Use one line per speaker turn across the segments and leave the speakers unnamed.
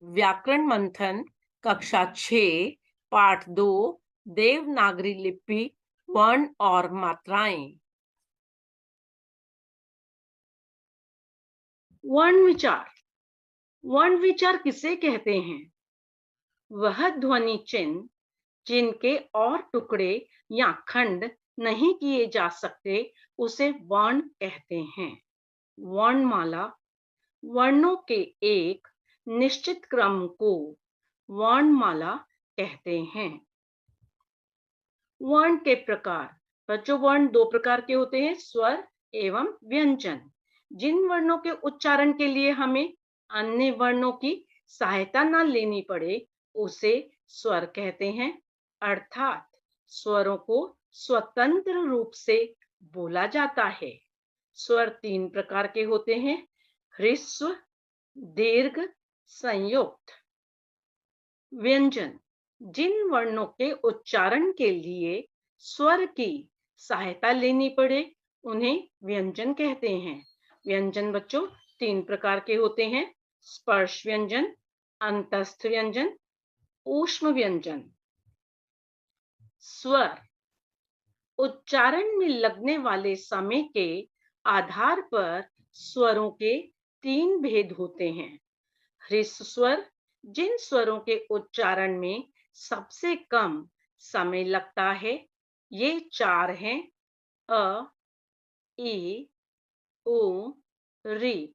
व्याकरण मंथन कक्षा 6 पाठ 2 देवनागरी लिपि वर्ण और मात्राएं।
वर्ण विचार। वर्ण विचार किसे कहते हैं? वह ध्वनि चिन्ह जिनके और टुकड़े या खंड नहीं किए जा सकते उसे वर्ण कहते हैं। वर्णमाला वर्णों के एक निश्चित क्रम को वर्णमाला कहते हैं। वर्ण के प्रकार। बच्चों, वर्ण दो प्रकार के होते हैं, स्वर एवं व्यंजन। जिन वर्णों के उच्चारण के लिए हमें अन्य वर्णों की सहायता न लेनी पड़े उसे स्वर कहते हैं, अर्थात स्वरों को स्वतंत्र रूप से बोला जाता है। स्वर तीन प्रकार के होते हैं, ह्रस्व, दीर्घ, संयुक्त। व्यंजन जिन वर्णों के उच्चारण के लिए स्वर की सहायता लेनी पड़े उन्हें व्यंजन कहते हैं। व्यंजन बच्चों तीन प्रकार के होते हैं, स्पर्श व्यंजन, अंतस्थ व्यंजन, ऊष्म व्यंजन। स्वर उच्चारण में लगने वाले समय के आधार पर स्वरों के तीन भेद होते हैं। ह्रस्व स्वर जिन स्वरों के उच्चारण में सबसे कम समय लगता है, ये चार हैं, अ, ई, उ, री।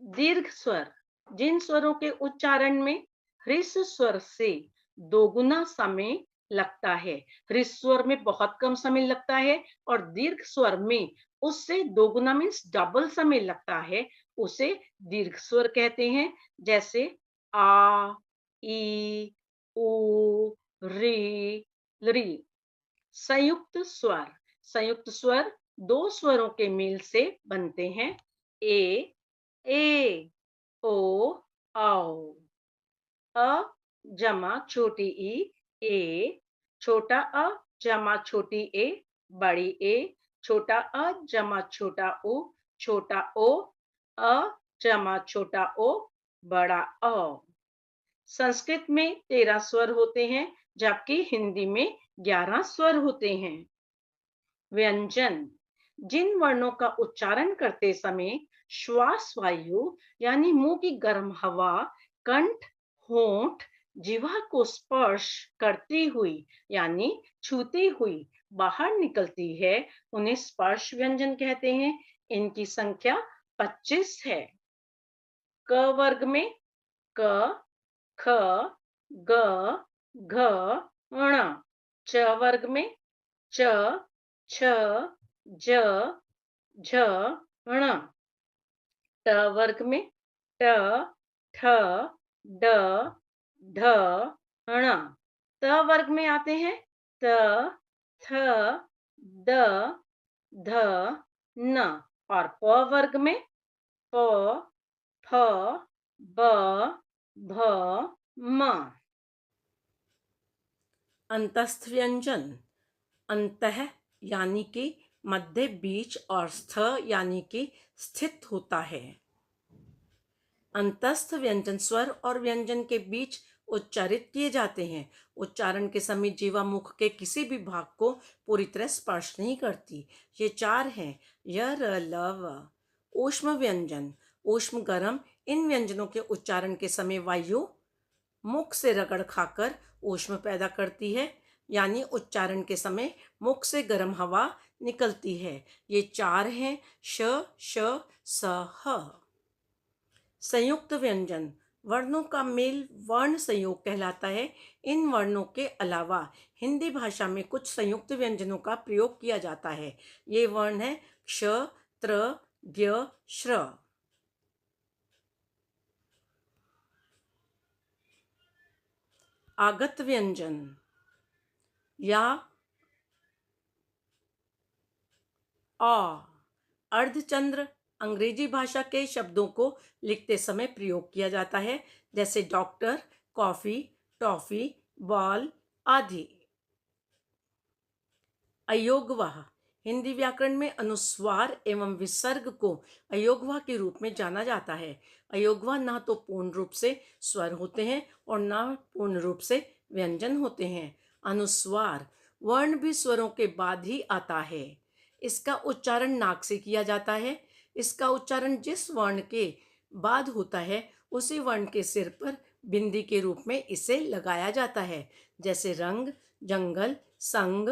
दीर्घ स्वर जिन स्वरों के उच्चारण में ह्रस्व स्वर से दोगुना समय लगता है। ह्रस्व स्वर में बहुत कम समय लगता है और दीर्घ स्वर में उससे दोगुना मीन्स डबल समय लगता है, उसे दीर्घ स्वर कहते हैं। जैसे आ, ई, उ, री, री। संयुक्त स्वर दो स्वरों के मेल से बनते हैं, ए, ओ, औ। अ जमा छोटी ई, ए, छोटा अ जमा छोटी ए, बड़ी ए, छोटा अ जमा छोटा उ, छोटा ओ, अ जमा छोटा ओ, बड़ा अ। संस्कृत में 13 स्वर होते हैं जबकि हिंदी में 11 स्वर होते हैं। व्यंजन जिन वर्णों का उच्चारण करते समय श्वास वायु यानी मुंह की गर्म हवा कंठ, होंठ, जिह्वा को स्पर्श करती हुई यानी छूती हुई बाहर निकलती है, उन्हें स्पर्श व्यंजन कहते हैं। इनकी संख्या 25 है। क वर्ग में क, ख, ग, घ, ङ। च वर्ग में च, छ, ज, झ, ण। ट वर्ग में ट, ठ, ड, ढ, ण। त वर्ग में आते हैं त, थ, द, ध, न। और प वर्ग में प, फ, ब, भ, म। अंतस्थ व्यंजन अंतः यानी कि मध्य, बीच और स्थ यानी कि स्थित होता है। अंतस्थ व्यंजन स्वर और व्यंजन के बीच उच्चारित किए जाते हैं। उच्चारण के समय जीवा मुख के किसी भी भाग को पूरी तरह स्पर्श नहीं करती। ये चार हैं, य, र, ल, व। ऊष्म व्यंजन ऊष्म गर्म, इन व्यंजनों के उच्चारण के समय वायु मुख से रगड़ खाकर ऊष्म पैदा करती है, यानी उच्चारण के समय मुख से गर्म हवा निकलती है। ये चार हैं, श, श, स, ह। संयुक्त व्यंजन वर्णों का मेल वर्ण संयोग कहलाता है। इन वर्णों के अलावा हिंदी भाषा में कुछ संयुक्त व्यंजनों का प्रयोग किया जाता है। ये वर्ण है क्ष, त्र, ज्ञ, श्र। आगत व्यंजन या आ। अर्धचंद्र अंग्रेजी भाषा के शब्दों को लिखते समय प्रयोग किया जाता है, जैसे डॉक्टर, कॉफी, टॉफी, बॉल आदि। अयोगवह
हिंदी व्याकरण में अनुस्वार एवं विसर्ग को अयोगवा के रूप में जाना जाता है। अयोगवा ना तो पूर्ण रूप से स्वर होते हैं और ना पूर्ण रूप से व्यंजन होते हैं। अनुस्वार वर्ण भी स्वरों के बाद ही आता है। इसका उच्चारण नाक से किया जाता है। इसका उच्चारण जिस वर्ण के बाद होता है उसी वर्ण के सिर पर बिंदी के रूप में इसे लगाया जाता है, जैसे रंग, जंगल, संग,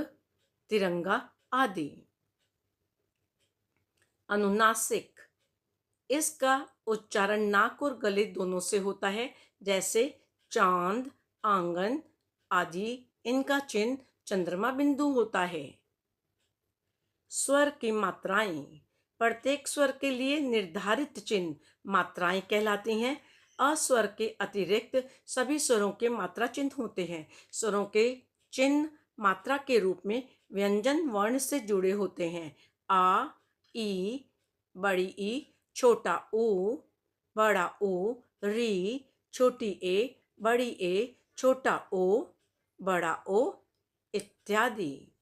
तिरंगा आदि। अनुनासिक इसका उच्चारण नाक और गले दोनों से होता है, जैसे चांद, आंगन आदि। इनका चिन्ह चंद्रमा बिंदु होता है। स्वर की मात्राएं प्रत्येक स्वर के लिए निर्धारित चिन्ह मात्राएं कहलाती हैं। अस्वर के अतिरिक्त सभी स्वरों के मात्रा चिन्ह होते हैं। स्वरों के चिन्ह मात्रा के रूप में व्यंजन वर्ण से जुड़े होते हैं। आ, ई, बड़ी ई, छोटा ऊ, बड़ा ऊ, री, छोटी ए, बड़ी ए, छोटा ओ, बड़ा ओ इत्यादि।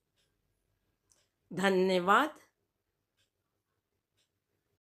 धन्यवाद।